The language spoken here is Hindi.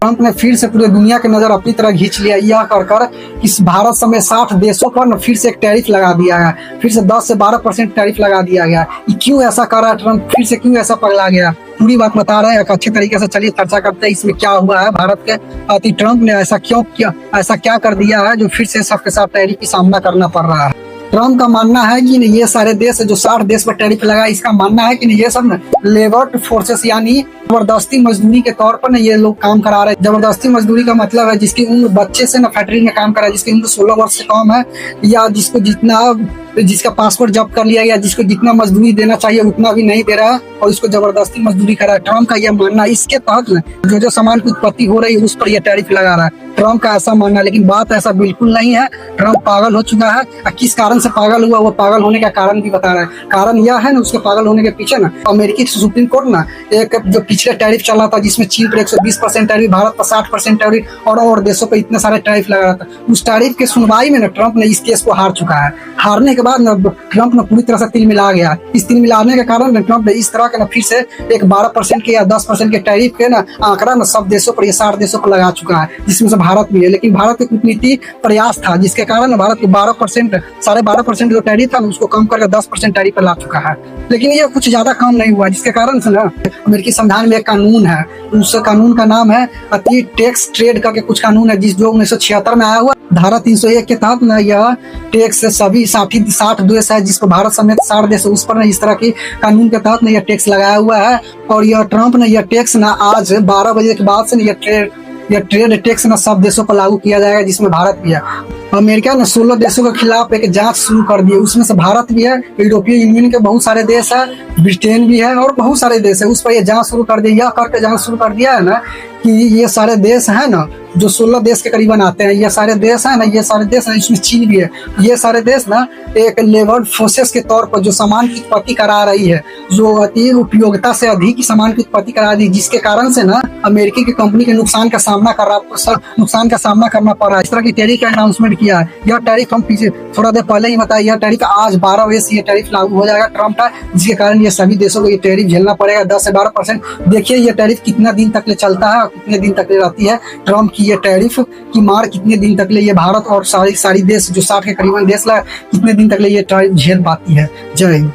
ट्रंप ने फिर से पूरे दुनिया की नजर अपनी तरफ खींच लिया, यह कर इस भारत समेत 60 देशों पर न फिर से एक टैरिफ लगा दिया गया। फिर से 10 से 12% टैरिफ लगा दिया गया। क्यों ऐसा कर रहा है ट्रंप, फिर से क्यों ऐसा पगला गया, पूरी बात बता रहे हैं एक अच्छे तरीके से। चलिए चर्चा करते हैं इसमें क्या हुआ है भारत के अति ट्रंप ने ऐसा क्यों किया, ऐसा क्या कर दिया है जो फिर से सबके साथ टैरिफ की सामना करना पड़ रहा है। ट्रंप का मानना है कि ये सारे देश जो 60 देश पर टैरिफ लगा, इसका मानना है कि ये सब लेबर फोर्सेस यानी जबरदस्ती मजदूरी के तौर पर ये लोग काम करा रहे हैं। जबरदस्ती मजदूरी का मतलब है जिसकी उम्र बच्चे से फैक्ट्री में काम करा है, जिसकी उम्र 16 वर्ष से कम है, या जिसका पासपोर्ट जब्त कर लिया गया, जिसको जितना मजदूरी देना चाहिए उतना भी नहीं दे रहा है और इसको जबरदस्ती मजदूरी करा है। ट्रंप का यह मानना है। इसके तहत जो सामान की उत्पत्ति हो रही है उस पर यह टैरिफ लगा रहा है, ट्रंप का ऐसा मानना है। लेकिन बात ऐसा बिल्कुल नहीं है। ट्रंप पागल हो चुका है। किस कारण से पागल हुआ, वो पागल होने का कारण भी बता रहा है। कारण यह है ना, उसके पागल होने के पीछे ना अमेरिकी सुप्रीम कोर्ट ना एक जो पिछले टैरिफ चला था जिसमें चीन पर 120% टैरिफ, भारत पर 60% टैरिफ और देशों पर इतने सारे टैरिफ लगा रहा था, उस टैरिफ के सुनवाई में ना ट्रंप ने इस केस को हार चुका है। हारने के बाद ना ट्रंप ने पूरी तरह से तिल मिला गया। इस तिल मिलाने के कारण ट्रंप ने इस तरह के ना फिर से एक 12% के या 10% के टैरिफ के ना आंकड़ा ना सब देशों पर, ये 60 देशों पर लगा चुका है, जिसमें से भारत भी है। लेकिन भारत की कूटनीति प्रयास था जिसके कारण भारत को 12%, 12.5% जो टैरिफ था उसको कम करके 10% टैरिफ पर ला चुका है। लेकिन ये कुछ ज्यादा कम नहीं हुआ, जिसके कारण से ना अमेरिकी संविधान में एक कानून है, उस कानून का नाम है अति टैक्स ट्रेड का कुछ कानून है, जिस जो 1976 में आया हुआ। धारा 301 के तहत ना यह टैक्स सभी 60 देश है जिसको भारत समेत 60 देश उस पर ना इस तरह की कानून के तहत ना यह टैक्स लगाया हुआ है। और यह ट्रंप ने यह टैक्स ना आज 12 बजे के बाद से यह ट्रेड टैक्स ना सब देशों पर लागू किया जाएगा, जिसमें भारत भी है। अमेरिका ने 16 देशों के खिलाफ एक जांच शुरू कर दी है, उसमें से भारत भी है, यूरोपीय यूनियन के बहुत सारे देश है, ब्रिटेन भी है और बहुत सारे देश है, उस पर यह जांच शुरू कर दी। यह करके जांच शुरू कर दिया है ना कि ये सारे देश है ना जो 16 देश के करीबन आते हैं, ये सारे देश है ना, ये सारे देश है, इसमें चीन भी है, ये सारे देश ना एक लेबर फोर्सेस के तौर पर जो सामान की उत्पत्ति करा रही है, जो अति उपयोगिता से अधिक सामान की उत्पत्ति करा दी, जिसके कारण से ना अमेरिकी की कंपनी के नुकसान का सामना करना पड़ रहा है। इस तरह की टैरिफ का अनाउंसमेंट किया है। यह टैरिफ हम पीछे थोड़ा देर पहले ही बताया, यह टैरिफ आज 12 बजे से यह टैरिफ लागू हो जाएगा ट्रंप का, जिसके कारण ये सभी देशों को ये टैरिफ झेलना पड़ेगा 10 से 12%। देखिए ये टैरिफ कितना दिन तक ले चलता है और कितने दिन तक ले रहती है। ट्रंप की ये टैरिफ की मार कितने दिन तक ले ये भारत और सारी देश जो 60 के करीबन देश कितने दिन तक ले ये टैरिफ झेल पाती है। जय हिंद।